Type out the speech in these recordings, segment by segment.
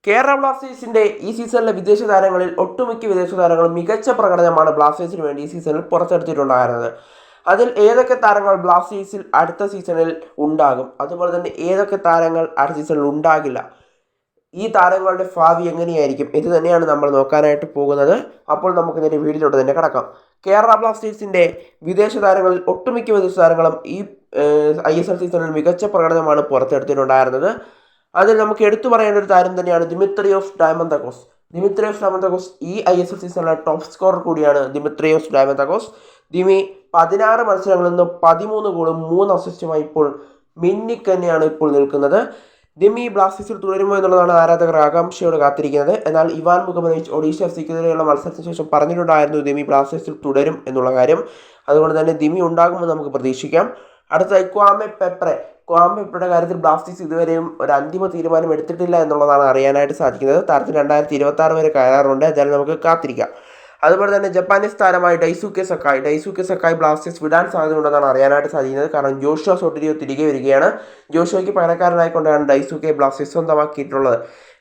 കേരള ബ്ലാസ്റ്റേഴ്സിന്റെ ഈ സീസണിലെ വിദേശ താരങ്ങളിൽ ഒട്ടുമിക്ക വിദേശ താരങ്ങളും മികച്ച പ്രകടനമാണ് ബ്ലാസ്റ്റേഴ്സിന് വേണ്ടി ഈ സീസണിൽ പുറത്തെടുത്തിട്ടുണ്ടായിരുന്നത്. അതിൽ ഏതൊക്കെ താരങ്ങൾ ബ്ലാസ്റ്റേഴ്സിൽ അടുത്ത സീസണിൽ ഉണ്ടാകും, അതുപോലെ തന്നെ ഏതൊക്കെ താരങ്ങൾ അടുത്ത സീസണിൽ ഉണ്ടാകില്ല, ഈ താരങ്ങളുടെ ഭാവി എങ്ങനെയായിരിക്കും, ഇത് തന്നെയാണ് നമ്മൾ നോക്കാനായിട്ട് പോകുന്നത്. അപ്പോൾ നമുക്ക് ഇതിൻ്റെ വീഡിയോയിലോട്ട് തന്നെ കിടക്കാം. കേരള ബ്ലാസ്റ്റേഴ്സിന്റെ വിദേശ താരങ്ങളിൽ ഒട്ടുമിക്ക വിദേശ താരങ്ങളും ഈ ISL സീസണിൽ മികച്ച പ്രകടനമാണ് പുറത്തെടുത്തിട്ടുണ്ടായിരുന്നത്. അതിൽ നമുക്ക് എടുത്തു പറയേണ്ട ഒരു താരം തന്നെയാണ് ദിമിത്രിയോസ് ഡയമന്തഗോസ്. ദിമിത്രിയോസ് ഡയമന്തഗോസ് ഈ ISL സീസണിലെ ടോപ്പ് സ്കോറർ കൂടിയാണ് ദിമിത്രിയോസ് ഡയമന്തഗോസ്. ദിമി 16 മത്സരങ്ങളിൽ നിന്ന് 13 ഗോളും 3 അസിസ്റ്റുമായി ഇപ്പോൾ മിന്നിക്കന്നെയാണ് ഇപ്പോൾ നിൽക്കുന്നത്. ദിമി ബ്ലാസ്റ്റേഴ്സിൽ തുടരുമോ എന്നുള്ളതാണ് ആരാധകർ ആകാംക്ഷയോട് കാത്തിരിക്കുന്നത്. എന്നാൽ ഇവാൻ മുഖമനോവിച്ച് ഒഡീഷ എഫ്സിക്കെതിരെയുള്ള മത്സരത്തിന് ശേഷം പറഞ്ഞിട്ടുണ്ടായിരുന്നു ദിമി ബ്ലാസ്റ്റേഴ്സിൽ തുടരും എന്നുള്ള കാര്യം. അതുകൊണ്ട് തന്നെ ദിമി ഉണ്ടാകുമെന്ന് നമുക്ക് പ്രതീക്ഷിക്കാം. അടുത്തതായി ക്വാമെ പെപ്രയുടെ കാര്യത്തിൽ ബ്ലാസ്റ്റേഴ്സ് ഇതുവരെയും ഒരു അന്തിമ തീരുമാനം എടുത്തിട്ടില്ല എന്നുള്ളതാണ് അറിയാനായിട്ട് സാധിക്കുന്നത്. താരത്തിന് 2026 വരെ കരാറുണ്ട്. എന്തായാലും നമുക്ക് കാത്തിരിക്കാം. അതുപോലെ തന്നെ ജപ്പാനീസ് താരമായ ഡൈസുക്കെ സക്കായ് ബ്ലാസ്റ്റേഴ്സ് വിടാൻ സാധ്യതയുണ്ടെന്നാണ് അറിയാനായിട്ട് സാധിക്കുന്നത്. കാരണം ജോഷുവ സോട്ടിരിയോ തിരികെ വരികയാണ്. ജോഷുവയ്ക്ക് പകരക്കാരനായിക്കൊണ്ടാണ് ഡൈസുക്കെ ബ്ലാസ്റ്റേഴ്സ് സ്വന്തമാക്കിയിട്ടുള്ളത്.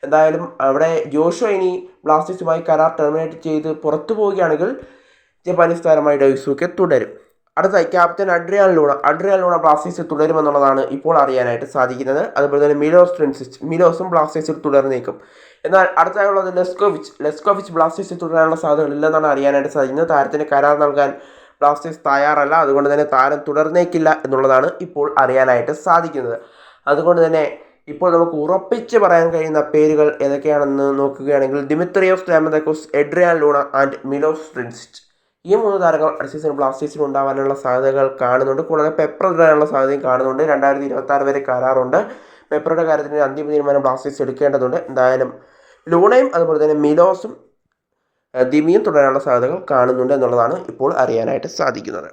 എന്തായാലും അവിടെ ജോഷുവ ഇനി ബ്ലാസ്റ്റേഴ്സുമായി കരാർ ടെർമിനേറ്റ് ചെയ്ത് പുറത്തു പോവുകയാണെങ്കിൽ ജപ്പാനീസ് താരമായി ഡൈസുക്കെ തുടരും. അടുത്തായി ക്യാപ്റ്റൻ അഡ്രിയാൻ ലൂണ ബ്ലാസ്റ്റേഴ്സിൽ തുടരുമെന്നുള്ളതാണ് ഇപ്പോൾ അറിയാനായിട്ട് സാധിക്കുന്നത്. അതുപോലെ തന്നെ മിലോസും ബ്ലാസ്റ്റേഴ്സിൽ തുടർന്നേക്കും. എന്നാൽ അടുത്തായുള്ളത് ലെസ്കോവിച്ച് ബ്ലാസ്റ്റേഴ്സിൽ തുടരാനുള്ള സാധ്യതകളില്ലെന്നാണ് അറിയാനായിട്ട് സാധിക്കുന്നത്. താരത്തിന് കരാർ നൽകാൻ ബ്ലാസ്റ്റേഴ്സ് തയ്യാറല്ല. അതുകൊണ്ട് തന്നെ താരം തുടർന്നേക്കില്ല എന്നുള്ളതാണ് ഇപ്പോൾ അറിയാനായിട്ട് സാധിക്കുന്നത്. അതുകൊണ്ട് തന്നെ ഇപ്പോൾ നമുക്ക് ഉറപ്പിച്ച് പറയാൻ കഴിയുന്ന പേരുകൾ ഏതൊക്കെയാണെന്ന് നോക്കുകയാണെങ്കിൽ Dimitrios Diamantakos, Adrian Luna and Milos Drincic, ഈ 3 താരങ്ങൾ അടുത്ത സീസൺ ബ്ലാസ്റ്റേഴ്സിൽ ഉണ്ടാവാനുള്ള സാധ്യതകൾ കാണുന്നുണ്ട്. കൂടാതെ പെപ്ര ഇടാനുള്ള സാധ്യതയും കാണുന്നുണ്ട്. 2026 വരെ കരാറുണ്ട്. പെപ്രയുടെ കാര്യത്തിന് അന്തിമ തീരുമാനം ബ്ലാസ്റ്റേഴ്സ് എടുക്കേണ്ടതുണ്ട്. എന്തായാലും ലൂണയും അതുപോലെ തന്നെ മിലോസും ദിമിയും തുടരാനുള്ള സാധ്യതകൾ കാണുന്നുണ്ട് എന്നുള്ളതാണ് ഇപ്പോൾ അറിയാനായിട്ട് സാധിക്കുന്നത്.